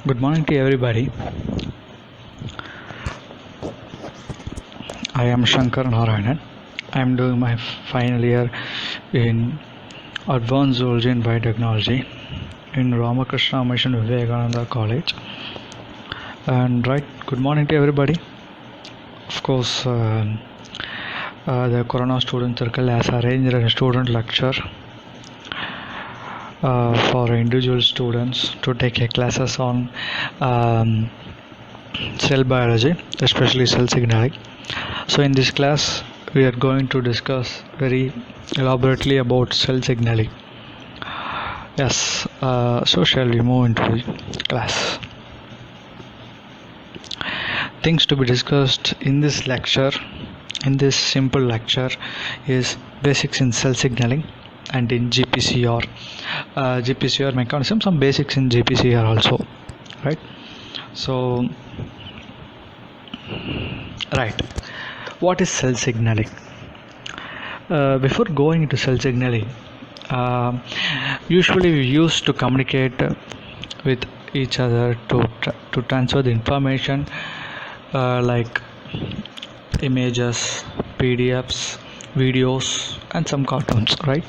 Good morning to everybody. I am Shankar Narayanan. I am doing my final year in Advanced Zoology and Biotechnology in Ramakrishna Mission Vivekananda College. And good morning to everybody. Of course, the Corona Student Circle has arranged a student lecture for individual students to take classes on cell biology, especially cell signaling. So in this class we are going to discuss very elaborately about cell signaling. Yes, so shall we move into the class. Things to be discussed in this lecture, in this simple lecture, is basics in cell signaling and in GPCR. GPCR mechanism, some basics in GPCR also, right? So, what is cell signaling? Before going into cell signaling, usually we used to communicate with each other to transfer the information like images, PDFs, videos, and some cartoons, right?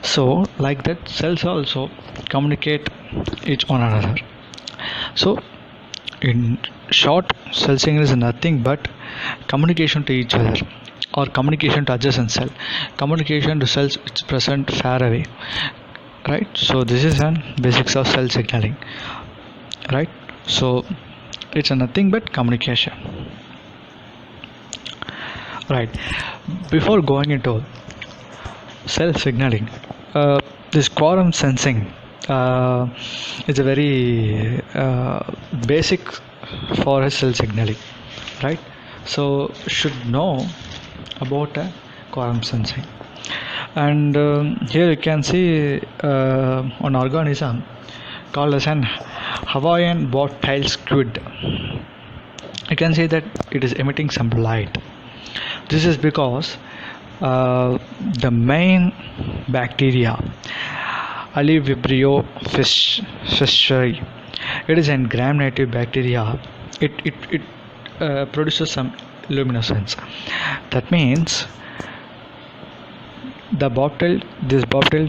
So like that, cells also communicate each one another. So in short, cell signaling is nothing but communication to each other or communication to adjacent cell, communication to cells which present far away, right? So this is an basics of cell signaling, right? So it's nothing but communication, right? Before going into cell signaling, this quorum sensing is a very basic for a cell signaling, right? So should know about quorum sensing. And here you can see an organism called as an Hawaiian bobtail squid. You can see that it is emitting some light. This is because the main bacteria, Alivibrio fischeri, it is a gram-negative bacteria. It produces some luminescence. That means this bobtail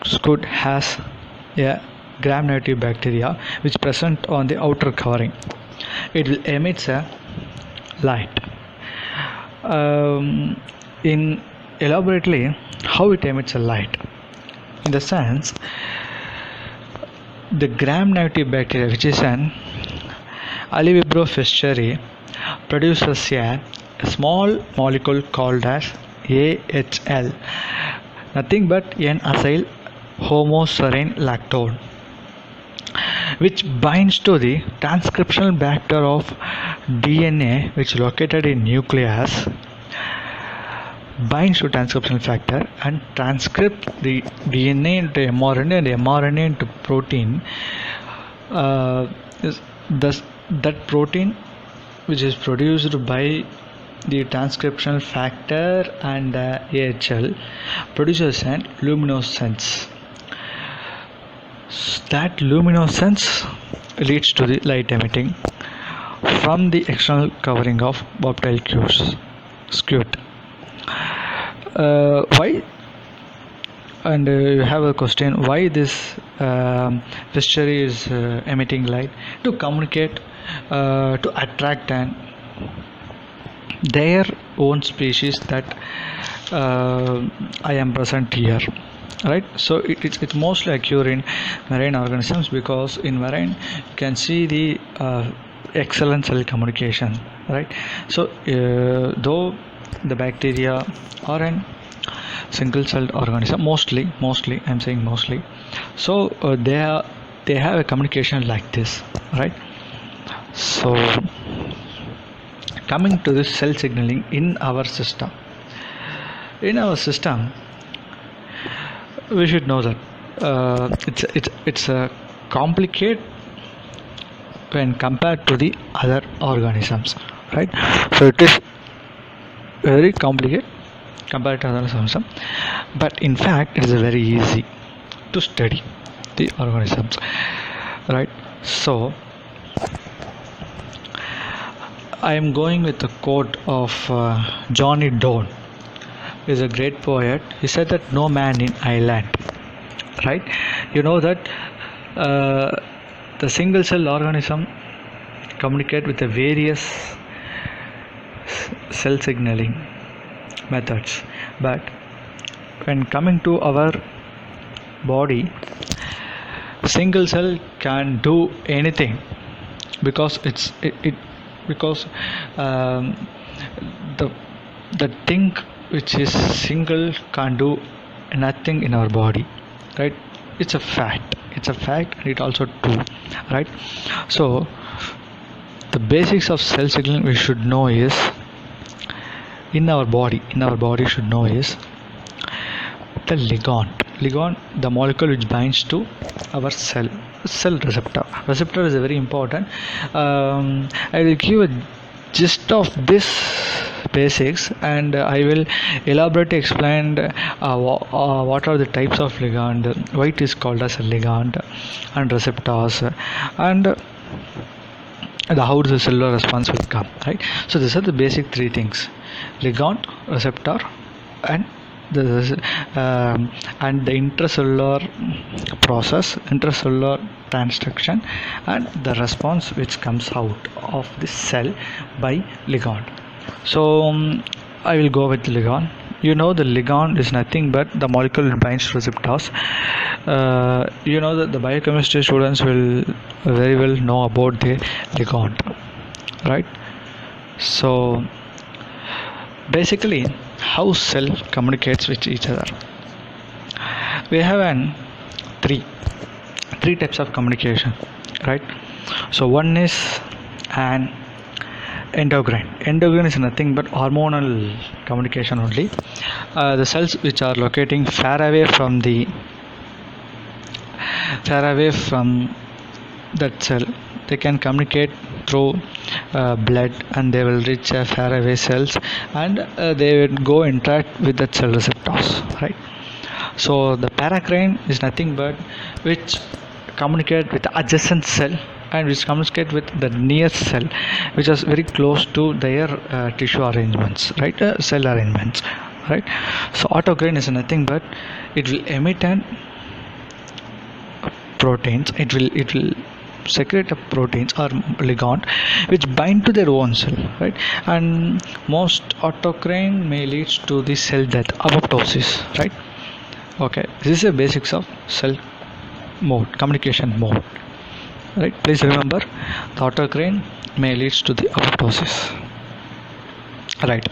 squid has a gram-negative bacteria which present on the outer covering. It will emit a light. In elaborately how it emits a light, in the sense the gram-negative bacteria, which is an Alivibrio fischeri, produces a small molecule called as AHL, nothing but N-acyl homoserine lactone, which binds to the transcriptional factor of DNA, which is located in nucleus, binds to transcriptional factor and transcript the DNA into mRNA and mRNA into protein. That protein, which is produced by the transcriptional factor and AHL, produces an luminescence. That luminescence leads to the light emitting from the external covering of bobtail squid. Why? And you have a question: why this fischeri is emitting light? To communicate, to attract their own species that I am present here, right? So it's mostly occur in marine organisms, because in marine you can see the excellent cell communication, right? So though the bacteria are an single celled organism, mostly I'm saying mostly, so they have a communication like this, right? So coming to this cell signaling in our system, we should know that it's a complicated when compared to the other organisms, right? So it is very complicated compared to other organisms, but in fact it is very easy to study the organisms, right? So I am going with the quote of Johnny Donne. He is a great poet. He said that no man in Ireland, right? You know that the single cell organism communicate with the various cell signaling methods, but when coming to our body, single cell can do anything because it because the the thing which is single can't do nothing in our body, right? It's a fact and it also true, right? So the basics of cell signaling we should know is in our body should know is the ligand, the molecule which binds to our cell receptor is very important. I will give a gist of this basics, and I will elaborate explain what are the types of ligand, why it is called as a ligand, and receptors, and how the cellular response will come, right? So these are the basic three things: ligand, receptor, and and the intracellular process, intracellular transduction, and the response which comes out of the cell by ligand. So I will go with the ligand. You know the ligand is nothing but the molecule that binds to receptors. You know that the biochemistry students will very well know about the ligand, right? So basically, how cell communicates with each other. We have three types of communication, right? So one is an endocrine. Endocrine is nothing but hormonal communication only. The cells which are locating far away from that cell, they can communicate through blood, and they will reach far away cells, and they will go interact with the cell receptors, right? So the paracrine is nothing but which communicate with the adjacent cell, and which communicate with the near cell which is very close to their tissue arrangements, right? Cell arrangements, right? So autocrine is nothing but it will emit an proteins, it will secrete a proteins or ligand which bind to their own cell, right? And most autocrine may lead to the cell death, apoptosis, right? Okay, this is the basics of cell communication mode, right? Please remember, the autocrine may lead to the apoptosis, right?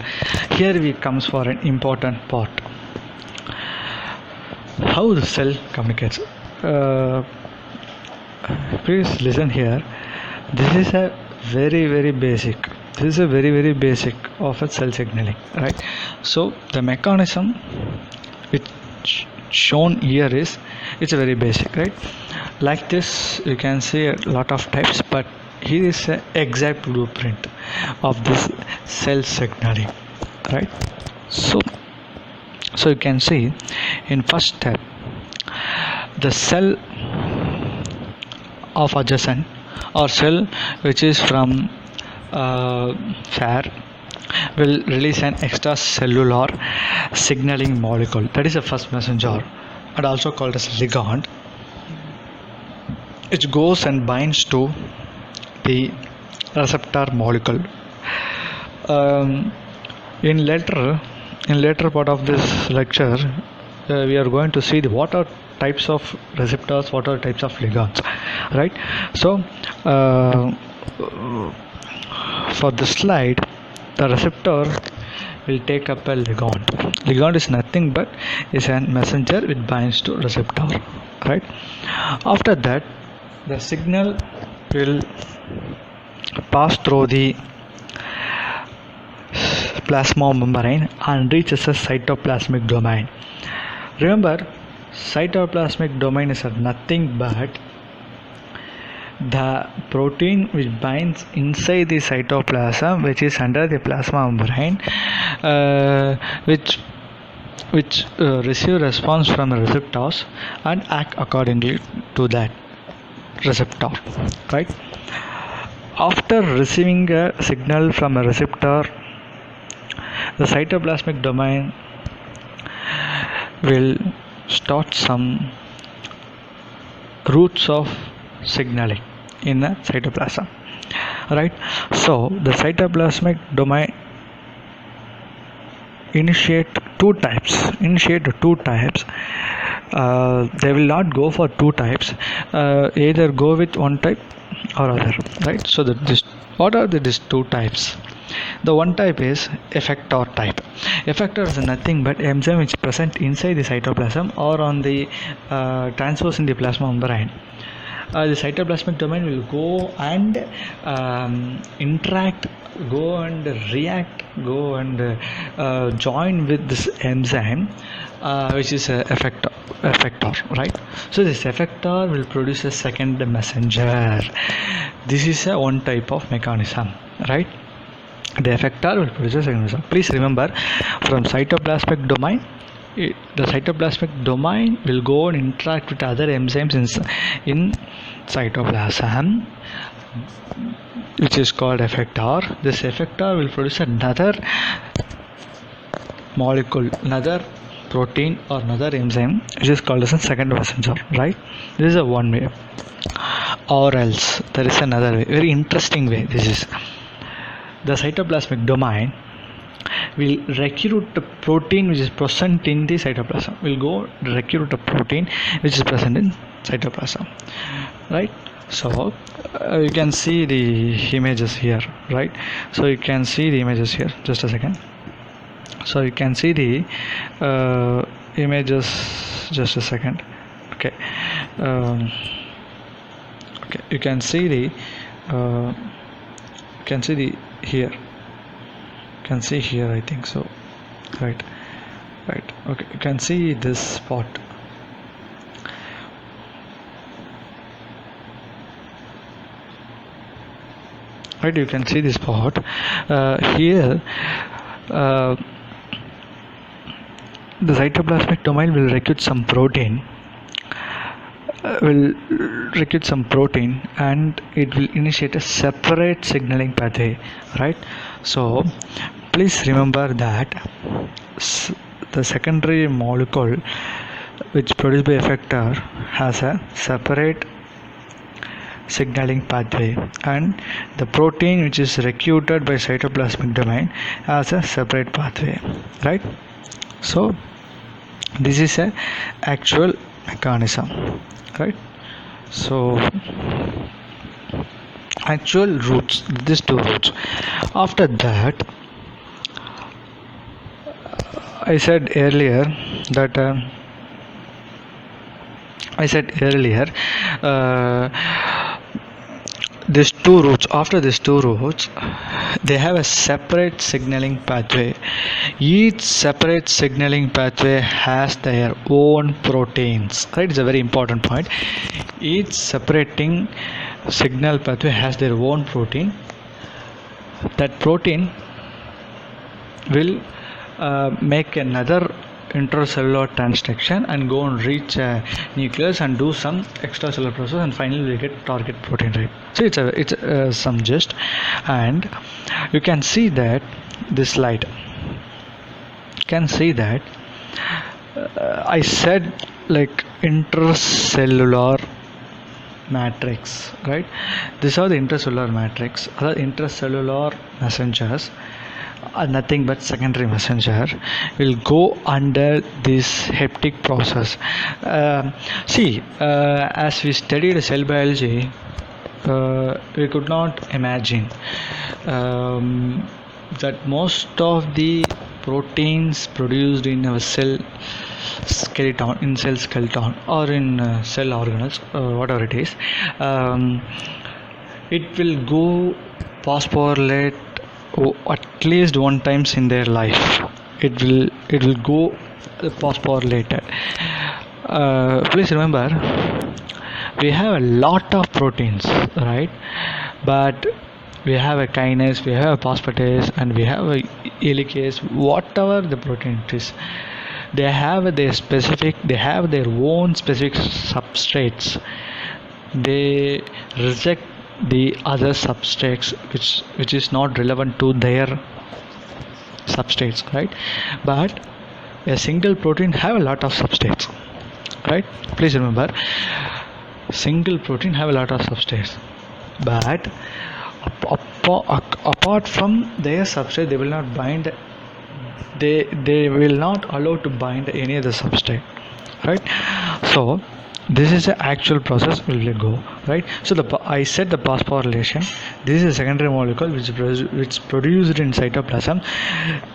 Here we comes for an important part: how the cell communicates. Please listen here. This is a very basic. This is a very basic of a cell signaling, right? So the mechanism which shown here is, it's a very basic, right? Like this you can see a lot of types, but here is an exact blueprint of this cell signaling, right? So you can see in first step, the cell of adjacent or cell which is from far will release an extracellular signaling molecule, that is the first messenger, and also called as ligand, which goes and binds to the receptor molecule. In later part of this lecture, we are going to see what are types of receptors, what are types of ligands, right? So for the slide, the receptor will take up a ligand. Ligand is nothing but is a messenger which binds to receptor, right? After that, the signal will pass through the plasma membrane and reaches a cytoplasmic domain. Remember, cytoplasmic domain is nothing but the protein which binds inside the cytoplasm, which is under the plasma membrane, which receive response from the receptors and act accordingly to that receptor, right? After receiving a signal from a receptor, the cytoplasmic domain will start some routes of signaling in the cytoplasm, right? So the cytoplasmic domain initiate two types. They will not go for two types, either go with one type or other, right? So what are these two types? The one type is effector type. Effector is nothing but enzyme which is present inside the cytoplasm or on the transverse in the plasma membrane. The cytoplasmic domain will go and interact, go and react, go and join with this enzyme, which is a effector, right? So this effector will produce a second messenger. This is a one type of mechanism, right? The effector will produce a second messenger. Please remember, from cytoplasmic domain, the cytoplasmic domain will go and interact with other enzymes in cytoplasm, which is called effector. This effector will produce another molecule, another protein or another enzyme, which is called as a second messenger, right? This is a one way. Or else there is another way, very interesting way. This is the cytoplasmic domain will recruit the protein which is present in the cytoplasm, will go recruit a protein which is present in cytoplasm, right? So you can see the images here, right? So you can see the images here, just a second. So you can see the images, just a second. Okay, okay, you can see the here, can see here, I think so, right. Okay, you can see this spot, right? You can see this spot here. The cytoplasmic domain will recruit some protein, and it will initiate a separate signaling pathway, right? So please remember that the secondary molecule which produced by effector has a separate signaling pathway, and the protein which is recruited by cytoplasmic domain has a separate pathway, right? So this is a actual mechanism, right? So actual routes, these two routes. After that, I said earlier that these two routes, after these two routes, they have a separate signaling pathway. Each separate signaling pathway has their own proteins, right? It's a very important point. Each separating signal pathway has their own protein. That protein will make another intracellular transduction and go and reach a nucleus and do some extracellular process, and finally we get target protein, right? So it's some gist. And you can see that this slide, you can see that I said like intracellular matrix, right? These are the intracellular matrix. Other intracellular messengers are nothing but secondary messenger, will go under this haptic process. As we studied cell biology, we could not imagine that most of the proteins produced in our cell skeleton, or in cell organelles, whatever it is, it will go phosphorylate at least one times in their life. It will go phosphorylated. Please remember, we have a lot of proteins, right? But we have a kinase, we have a phosphatase, and we have a helicase. Whatever the protein it is, they have their own specific substrates. They reject the other substrates which is not relevant to their substrates, right? But a single protein have a lot of substrates, right? Please remember, single protein have a lot of substrates, but apart from their substrate they will not bind, they will not allow to bind any other substrate, right? So this is the actual process will go, right? So I said the phosphorylation, this is a secondary molecule which produced in cytoplasm.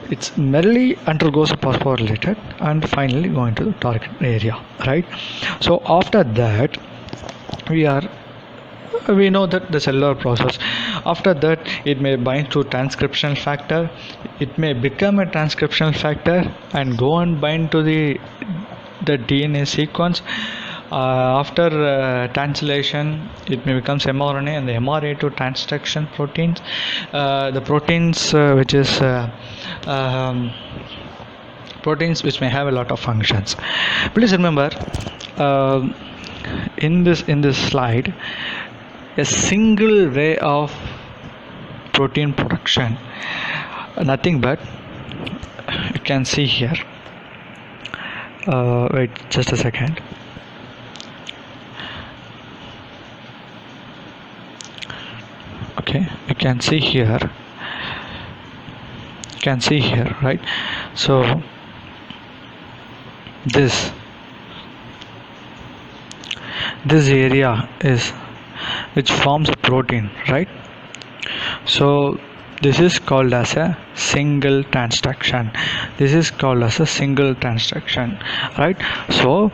It's merely undergoes a phosphorylated and finally going to the target area, right? So after that we know that the cellular process, after that it may bind to transcriptional factor, it may become a transcriptional factor and go and bind to the DNA sequence. After translation it may become mRNA, and the mRNA to transduction proteins, the proteins which is proteins which may have a lot of functions. Please remember, in this slide, a single way of protein production, nothing but you can see here, wait just a second. Okay, you can see here, right? So this area is which forms a protein, right? So this is called as a single transduction. Right? So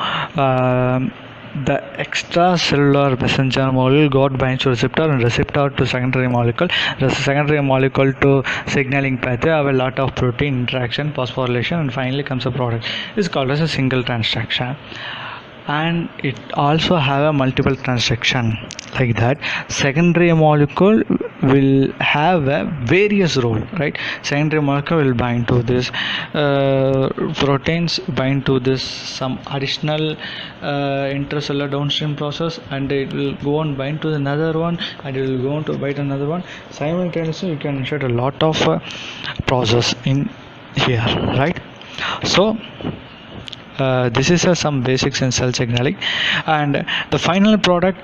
the extracellular messenger molecule got binds to receptor, and receptor to secondary molecule, the secondary molecule to signaling pathway, have a lot of protein interaction, phosphorylation, and finally comes a product. It's called as a single transduction. And it also have a multiple transduction. Like that, secondary molecule will have a various role, right? Secondary molecule will bind to this proteins, bind to this some additional intracellular downstream process, and it will go and bind to another one, and it will go on to bind another one. Simultaneously you can insert a lot of process in here, right? So this is some basics in cell signaling, and the final product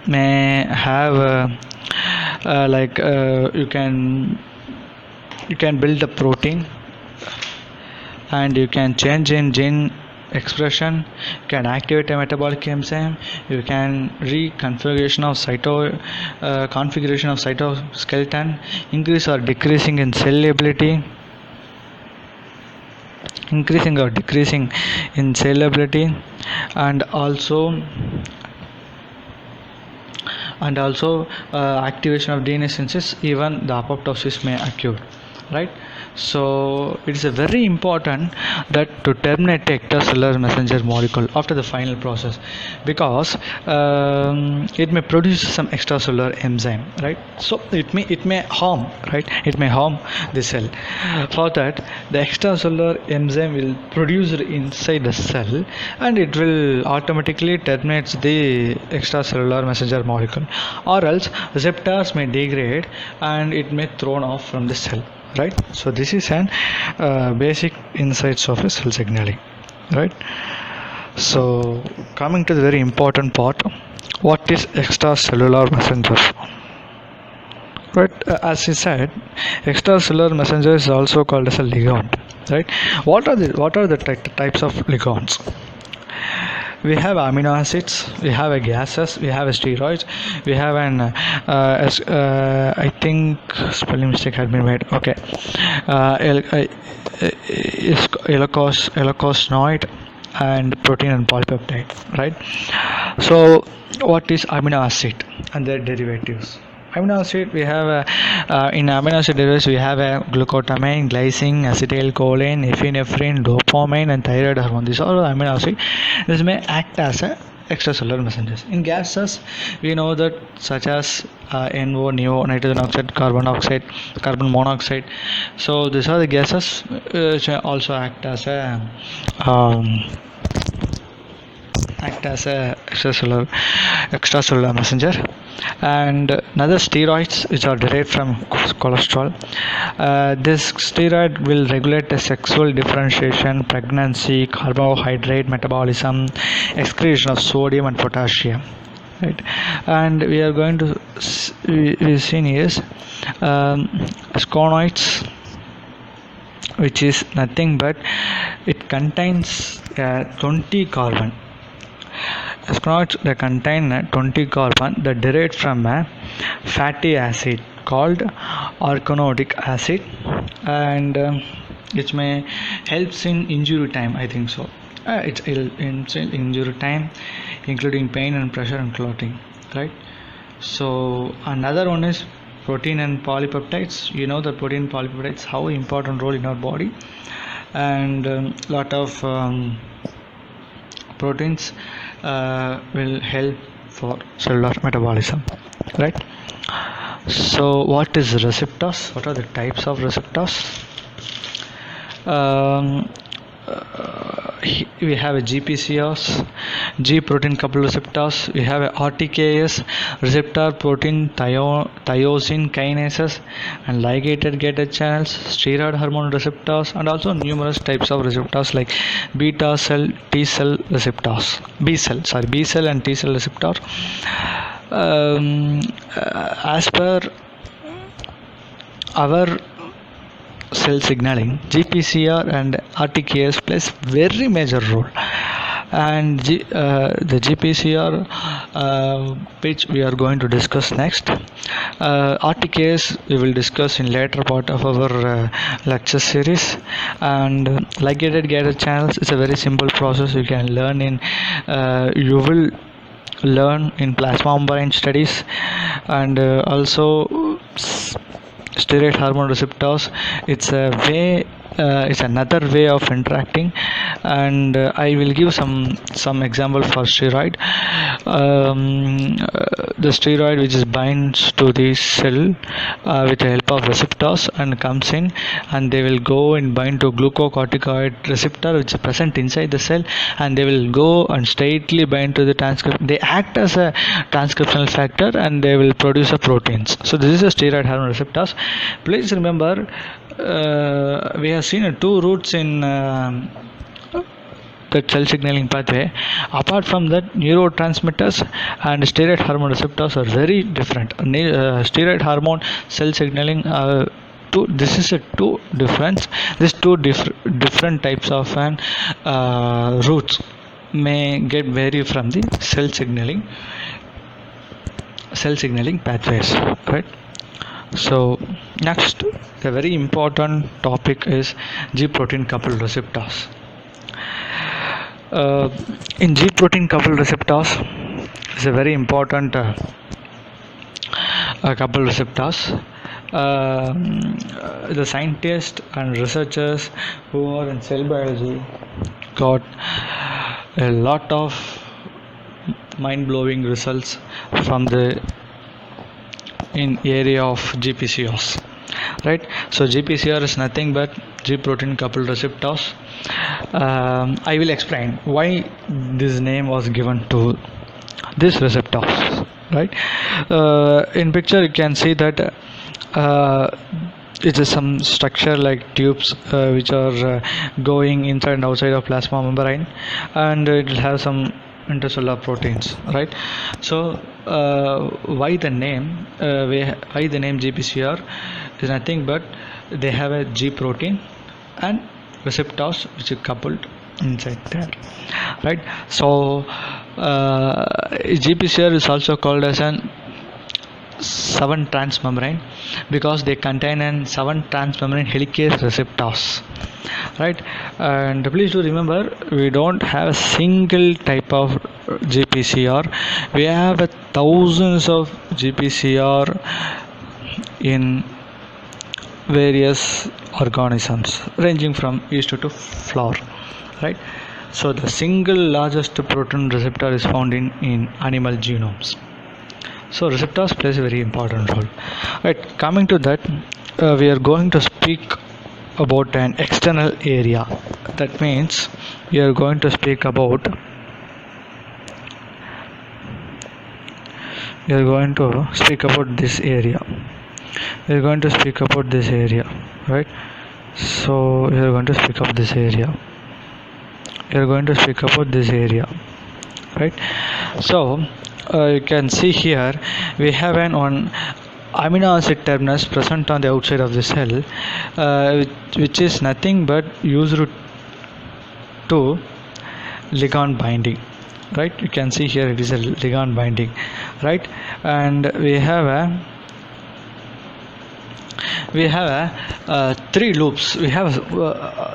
may have you can build a protein, and you can change in gene expression, you can activate a metabolic enzyme, you can configuration of cytoskeleton, increase or decreasing in cell ability, increasing or decreasing in cell ability, and also activation of DNA synthesis, even the apoptosis may occur, right? So it is a very important that to terminate the extracellular messenger molecule after the final process, because it may produce some extracellular enzyme, right? So it may harm, right? It may harm the cell. For that, the extracellular enzyme will produce inside the cell, and it will automatically terminate the extracellular messenger molecule, or else receptors may degrade and it may thrown off from the cell, right? So this is an basic insights of a cell signaling, right? So coming to the very important part, what is extracellular messenger, right? As I said, extracellular messenger is also called as a ligand, right? What are the types of ligands? We have amino acids, we have gases, we have steroids, we have an I think spelling mistake had been made. Okay, eicosanoid and protein and polypeptide, right? So what is amino acid and their derivatives? Amino acid, we have in amino acid derivatives we have a glucosamine, glycine, acetylcholine, epinephrine, dopamine, and thyroid hormone. These are all amino acids. This may act as a extracellular messengers. In gases, we know that such as NO, NEO, nitrogen oxide, carbon monoxide. So these are the gases which also act as a act as a extracellular messenger. And another steroids which are derived from cholesterol. This steroid will regulate the sexual differentiation, pregnancy, carbohydrate metabolism, excretion of sodium and potassium. Right, and we are going to we seen is sconoids, which is nothing but it contains 20 carbon. Sconoids they contain 20 carbon that derived from a fatty acid called arachidonic acid, and it may helps in injury time, I think so. It's in injury time, including pain and pressure and clotting, right? So another one is protein and polypeptides. You know the protein polypeptides how important role in our body, and lot of proteins will help for cellular metabolism, right? So what is receptors? What are the types of receptors? We have a GPCRs, G protein coupled receptors. We have a RTKS, receptor protein tyrosine kinases and ligated gated channels, steroid hormone receptors, and also numerous types of receptors like beta cell, T cell receptors, B cell and T cell receptor. As per our cell signaling, GPCR and RTKS plays very major role, and the GPCR which we are going to discuss next. RTKS we will discuss in later part of our lecture series, and ligated gated channels is a very simple process you can learn in you will learn in plasma membrane studies, and also steroid hormone receptors. It's a way it's another way of interacting, and I will give some example for steroid. The steroid which is binds to the cell with the help of receptors and comes in, and they will go and bind to glucocorticoid receptor which is present inside the cell, and they will go and straightly bind to the transcript. They act as a transcriptional factor and they will produce a proteins. So this is a steroid hormone receptors. Please remember, we have seen two routes in the cell signaling pathway. Apart from that, neurotransmitters and steroid hormone receptors are very different. Steroid hormone cell signaling this is a two different types of routes may get vary from the cell signaling pathways, right? So next, the very important topic is G protein coupled receptors. In G protein coupled receptors is a very important coupled receptors. The scientists and researchers who are in cell biology got a lot of mind-blowing results from the in area of GPCRs, right? So GPCR is nothing but G protein coupled receptors. I will explain why this name was given to this receptors, right? In picture you can see that it is some structure like tubes which are going inside and outside of plasma membrane, and it will have some intercellular proteins, right? So why the name GPCR is nothing but they have a G protein and receptors which are coupled inside there, right? So GPCR is also called as an 7 transmembrane because they contain 7 transmembrane helicase receptors, right? And please do remember, we don't have a single type of GPCR. We have thousands of GPCR in various organisms ranging from yeast to flower, right? So the single largest protein receptor is found in animal genomes. So receptors plays a very important role, right? Coming to that, we are going to speak about an external area. That means we are going to speak about we are going to speak about this area. We are going to speak about this area, right? So we are going to speak of this area. We are going to speak about this area, right? So you can see here we have an one amino acid terminus present on the outside of the cell, which is nothing but used to ligand binding, right? You can see here it is a ligand binding, right? And we have three loops. We have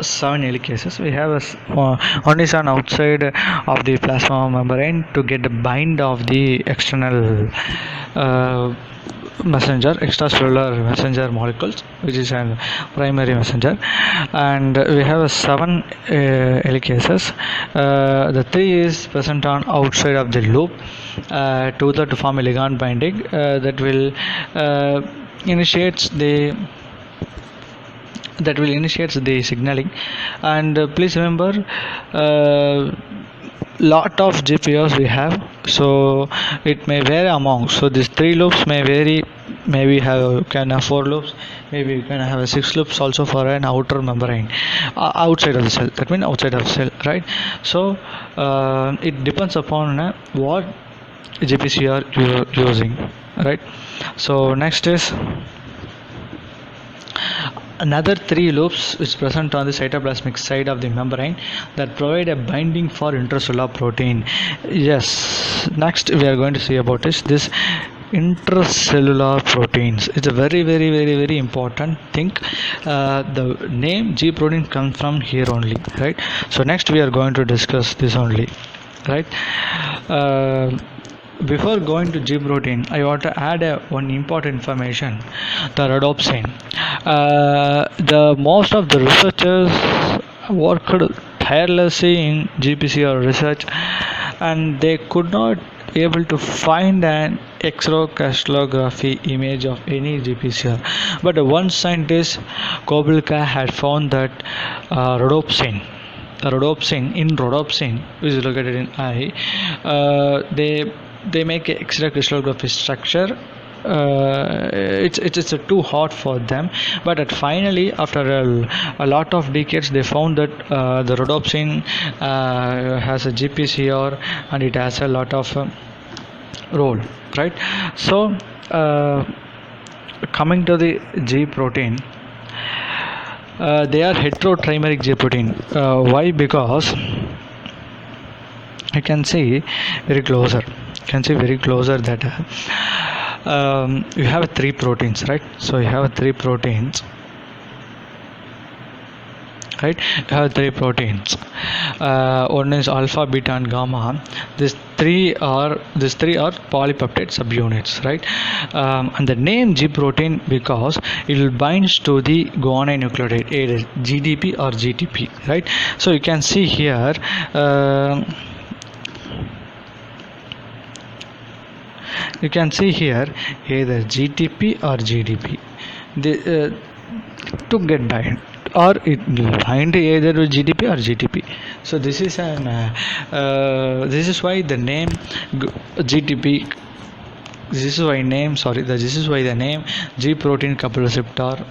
7 helicases. We have one is on outside of the plasma membrane to get the bind of the external extracellular messenger molecules, which is a primary messenger. And we have 7 helicases. The 3 is present on outside of the loop to form a ligand binding that will initiates the signaling. And please remember, lot of GPOs we have, so it may vary among. So these 3 loops may vary. Maybe can have 4 loops. Maybe you can have 6 loops also for an outer membrane outside of the cell. That means outside of the cell, right? So it depends upon what GPCR you're using, right? So next is another 3 loops which present on the cytoplasmic side of the membrane that provide a binding for intracellular protein. Yes, next we are going to see about this intracellular proteins. It's a very important thing. The name G protein comes from here only, right? So next we are going to discuss this only, right? Before going to G protein, I want to add one important information: the rhodopsin. The most of the researchers worked tirelessly in GPCR research, and they could not able to find an X-ray image of any GPCR. But one scientist, Kobilka, had found that rhodopsin. The rhodopsin, which is located in eye, they make a X-ray crystallography structure. It's too hot for them, but finally after a lot of decades they found that the rhodopsin has a GPCR and it has a lot of role, right? So coming to the G protein, they are heterotrimeric G protein. Why? Because you can see very closer that you have 3 proteins, right? So you have 3 proteins, right? You have 3 proteins. One is alpha, beta, and gamma. These three are polypeptide subunits, right? And the name G protein because it will binds to the guanine nucleotide, either GDP or GTP, right? So you can see here. You can see here either GTP or GDP. To get bind, or it will bind either with GDP or GTP. So this is why the name GTP. This is why the name G protein coupled receptor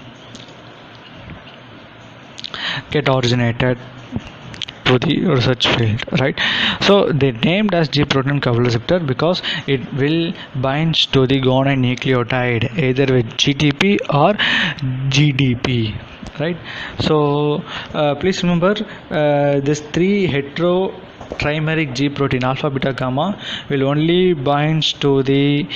get originated to the research field, right? So they named as G protein coupled receptor because it will binds to the guanine nucleotide either with GTP or GDP, right? So please remember this 3 heterotrimeric G protein alpha, beta, gamma will only binds to the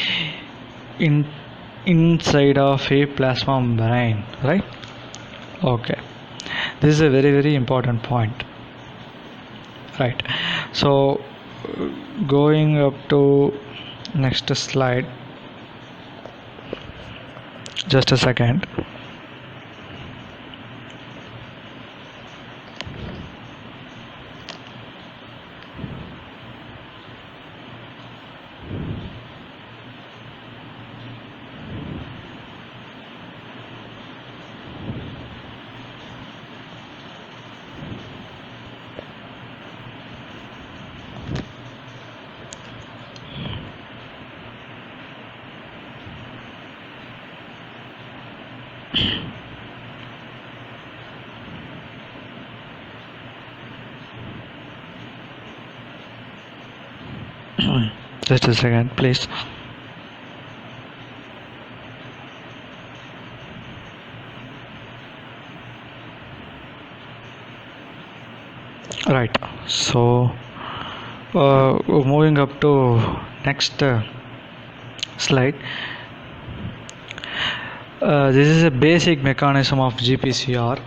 inside of a plasma membrane, right? Okay, this is a very important point, right? So going up to next slide, just a second. Just a second, please. Right. So, moving up to next slide. This is a basic mechanism of GPCR.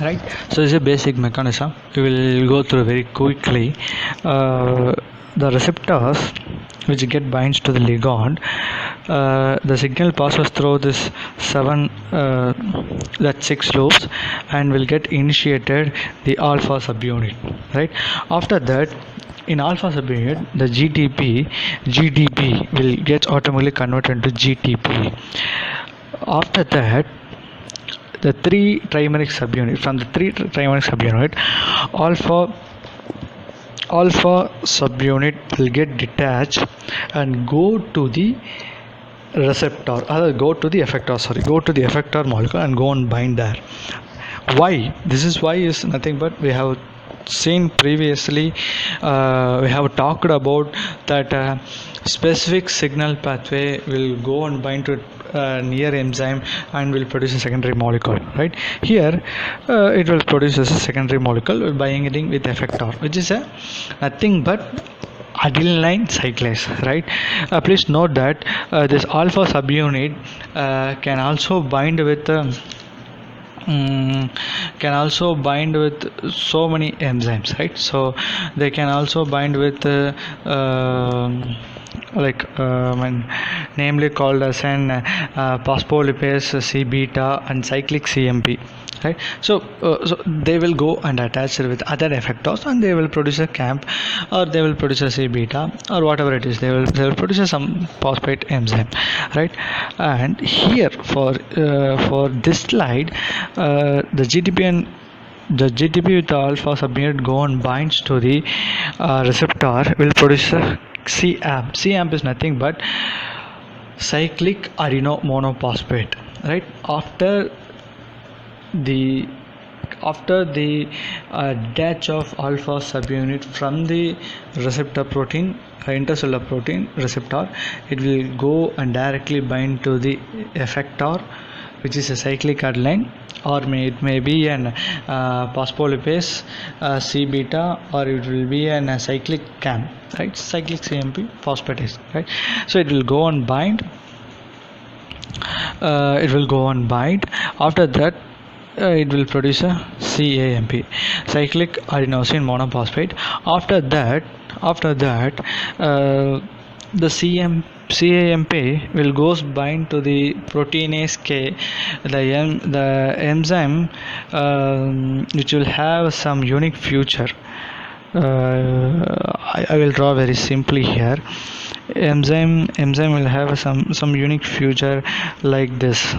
Right. So this is a basic mechanism. We will go through very quickly. The receptors which get binds to the ligand, the signal passes through this six loops and will get initiated the alpha subunit. Right. After that, in alpha subunit, the GDP will get automatically converted to GTP. After that, the three trimeric subunit, alpha subunit will get detached and go to the receptor, go to the effector molecule and go and bind there. Why? This is why is nothing but we have seen previously, we have talked about that specific signal pathway will go and bind to near enzyme and will produce a secondary molecule. Right here, it will produce a secondary molecule binding with effector, which is nothing but adenine cyclase. Right. Please note that this alpha subunit can also bind with so many enzymes, right? So they can also bind with namely called as an phospholipase C beta and cyclic CMP, right? So they will go and attach it with other effectors and they will produce a CAMP, or they will produce a C beta, or whatever it is. They will produce some phosphate enzyme, right? And here for this slide, the GTP with the alpha subunit go and binds to the receptor will produce a CAMP. CAMP is nothing but cyclic adenine monophosphate, right? After the detach of alpha subunit from the receptor protein, intercellular protein receptor, it will go and directly bind to the effector, which is a cyclic adenine, or it may be an phospholipase C beta, or it will be an cyclic CAM, right? Cyclic CMP phosphatase, right? So it will go and bind. After that, it will produce a CAMP, cyclic adenosine monophosphate. After that, the CAMP will goes bind to the proteinase K, the enzyme which will have some unique feature. I will draw very simply here. Enzyme will have some unique feature like this.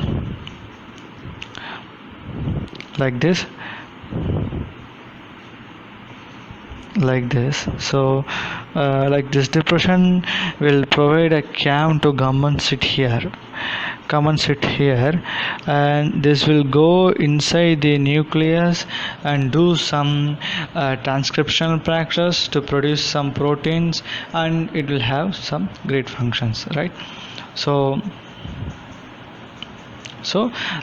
So like this depression will provide a cam to come and sit here, and this will go inside the nucleus and do some transcriptional practice to produce some proteins, and it will have some great functions, right? So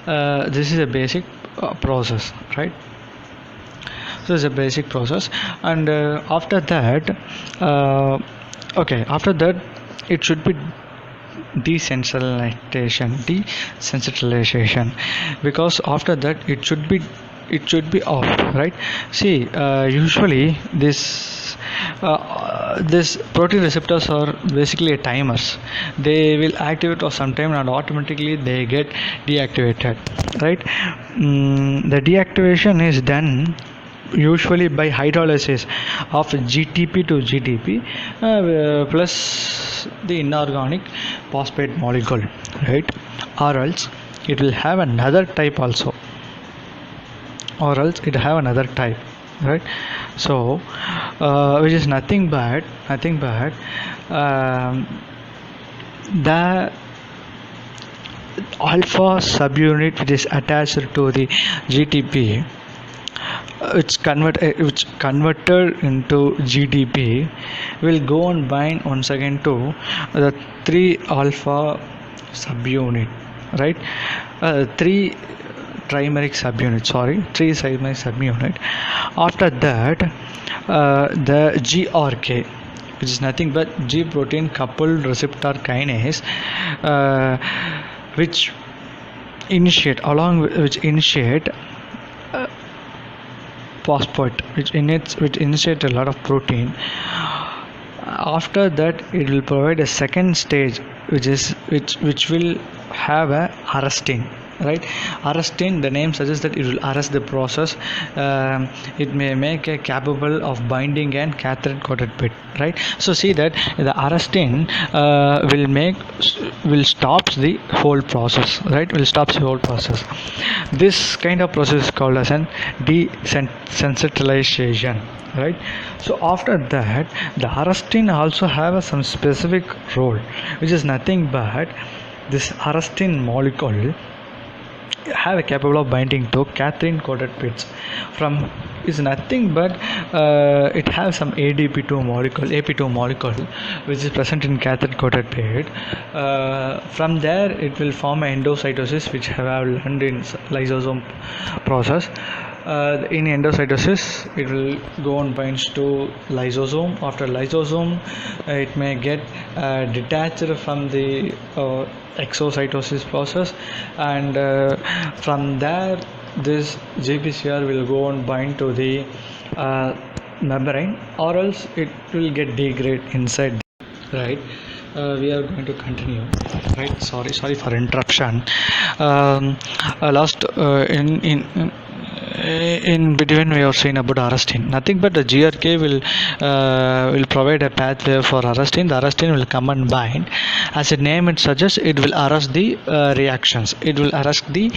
this is a basic process, right? So it's a basic process, and after that it should be desensitization, because after that it should be off, right? See, usually this protein receptors are basically timers. They will activate for some time and automatically they get deactivated, right? The deactivation is done usually by hydrolysis of GTP to GTP plus the inorganic phosphate molecule, right? Or else it will have another type also, right? So which is nothing but alpha subunit which is attached to the GTP, which converted into GDP, will go and bind once again to the 3 alpha subunit, right? 3 trimeric subunit, 3 trimeric subunit. After that, the GRK, which is nothing but G protein coupled receptor kinase, which initiate phosphate, which initiate a lot of protein. After that, it will provide a second stage, which will have a arrestin, right? Arrestin, the name suggests that it will arrest the process. It may make a capable of binding and cathepsin coated pit, right? So see that the arrestin will stops the whole process, right? Will stops the whole process. This kind of process is called as an desensitization, right? So after that, the arrestin also have some specific role, which is nothing but this arrestin molecule have a capable of binding to cathepsin coated pits. From is nothing but it has some AP2 molecule which is present in cathepsin coated pit. From there it will form an endocytosis, which have learned in lysosome process. In endocytosis, it will go and binds to lysosome. After lysosome, it may get detached from the exocytosis process, and from there this GPCR will go and bind to the membrane, or else it will get degrade inside, right? We are going to continue, right? Sorry for interruption. Last in between we have seen about arrestin. Nothing but the GRK will provide a pathway for arrestin. The arrestin will come and bind. As the name it suggests, it will arrest the reactions. It will arrest the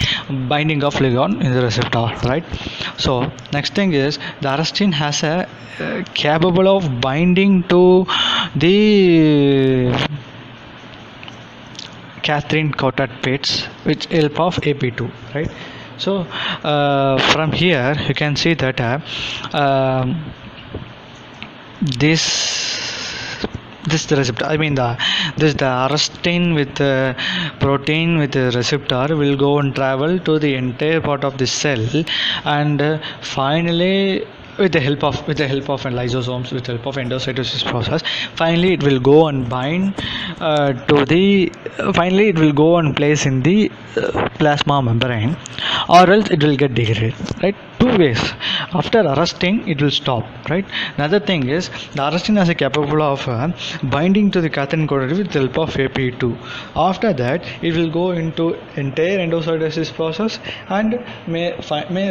binding of ligand in the receptor, right? So next thing is the arrestin has a capable of binding to the cathepsin coated pits with help of AP2, right? So from here you can see that this the receptor, I mean the arrestin with the protein with the receptor will go and travel to the entire part of the cell, and finally with the help of lysosomes, with the help of endocytosis process, finally it will go and bind finally it will go and place in the plasma membrane, or else it will get degraded, right? Two ways. After arresting, it will stop, right? Another thing is the arrestin has a capable of binding to the cathepsin coated with the help of AP2. After that, it will go into entire endocytosis process and may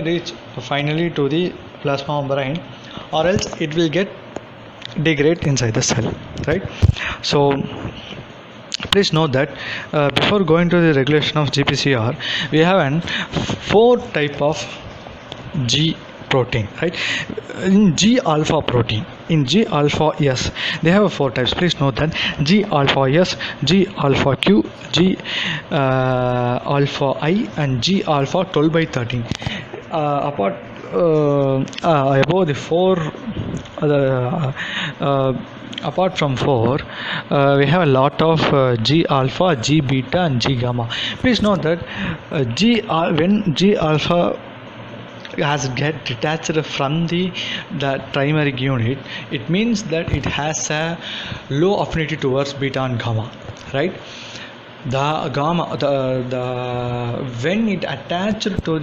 reach finally to the plasma membrane, or else it will get degrade inside the cell, right? So please note that before going to the regulation of GPCR, we have 4 type of G protein, right? In G alpha protein, in G alpha S, they have 4 types. Please note that G alpha S, G alpha Q, G alpha I, and G alpha 12 by 13. Above the 4 apart from 4, we have a lot of G alpha, G beta, and G gamma. Please note that when G alpha has get detached from the trimeric unit, it means that it has a low affinity towards beta and gamma, right? The gamma, when it attached to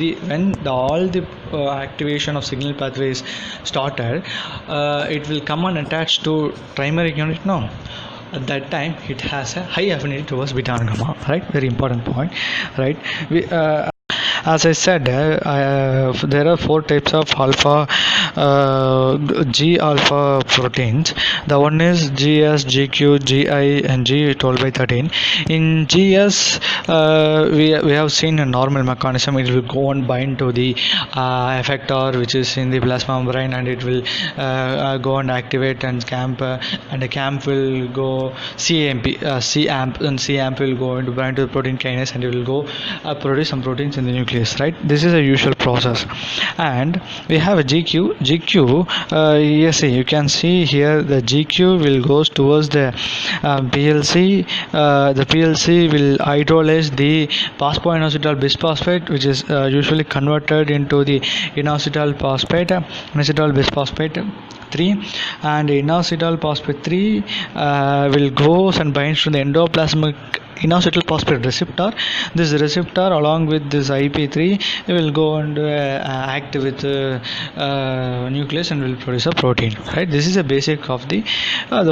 all the activation of signal pathways started, it will come and attach to trimeric unit. No, at that time it has a high affinity towards beta and gamma, right? Very important point, right? as I said, there are four types of alpha G alpha proteins. The one is GS, GQ, GI, and G12/13. In GS, we have seen a normal mechanism. It will go and bind to the effector, which is in the plasma membrane, and it will go and activate and camp, and the camp will go CAMP, CAMP, and CAMP will go into bind to the protein kinase, and it will go produce some proteins in the nucleus, right? This is a usual process. And we have a GQ. Yes, you can see here the GQ will goes towards the PLC. The PLC will hydrolyze the phosphoinositol bisphosphate, which is usually converted into the inositol bisphosphate 3, and inositol phosphate 3 will goes and binds to the endoplasmic inositol phosphate receptor. This receptor along with this IP3 will go and act with nucleus and will produce a protein, right? This is a basic of the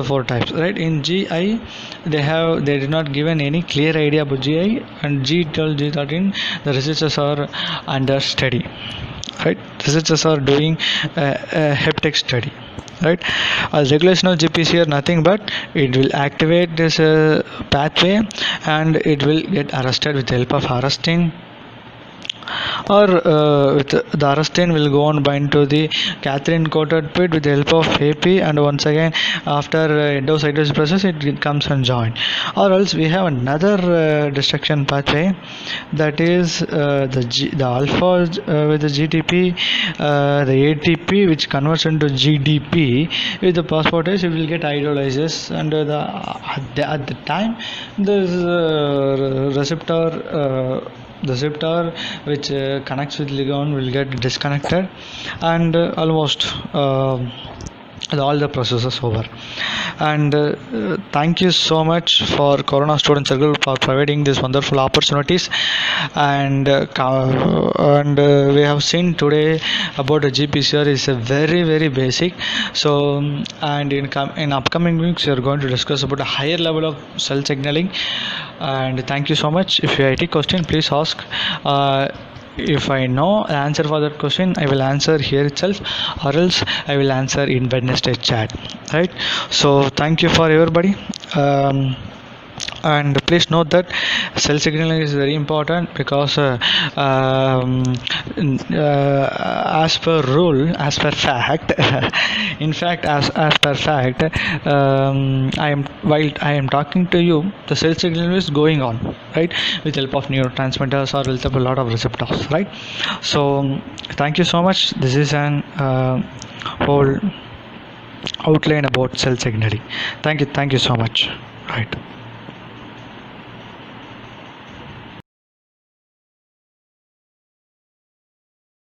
four types, right? In GI they did not given any clear idea about GI, and G12 G13 the researchers are under study, right? Researchers are doing a heptic study, right? Regulation of GPCR nothing but it will activate this pathway, and it will get arrested with the help of arrestin, or with the arrestin will go and bind to the Catherine coated pit with the help of AP, and once again after endocytosis process it comes and join. Or else we have another destruction pathway, that is the alpha with the GTP, the ATP which converts into GDP with the phosphatase, it will get hydrolyzes, and at the time this receptor which connects with ligand will get disconnected, and almost all the processes over. And thank you so much for Corona Student Circle for providing these wonderful opportunities, and we have seen today about the GPCR is a very basic. So and in upcoming weeks we are going to discuss about a higher level of cell signaling. And thank you so much. If you have any question, please ask. If I know the answer for that question, I will answer here itself, or else I will answer in Wednesday chat, right? So thank you for everybody. And please note that cell signaling is very important, because as per rule, as per fact in fact as per fact, while I am talking to you, the cell signaling is going on, right, with help of neurotransmitters or with a lot of receptors, right? So thank you so much. This is an whole outline about cell signaling. Thank you so much, right?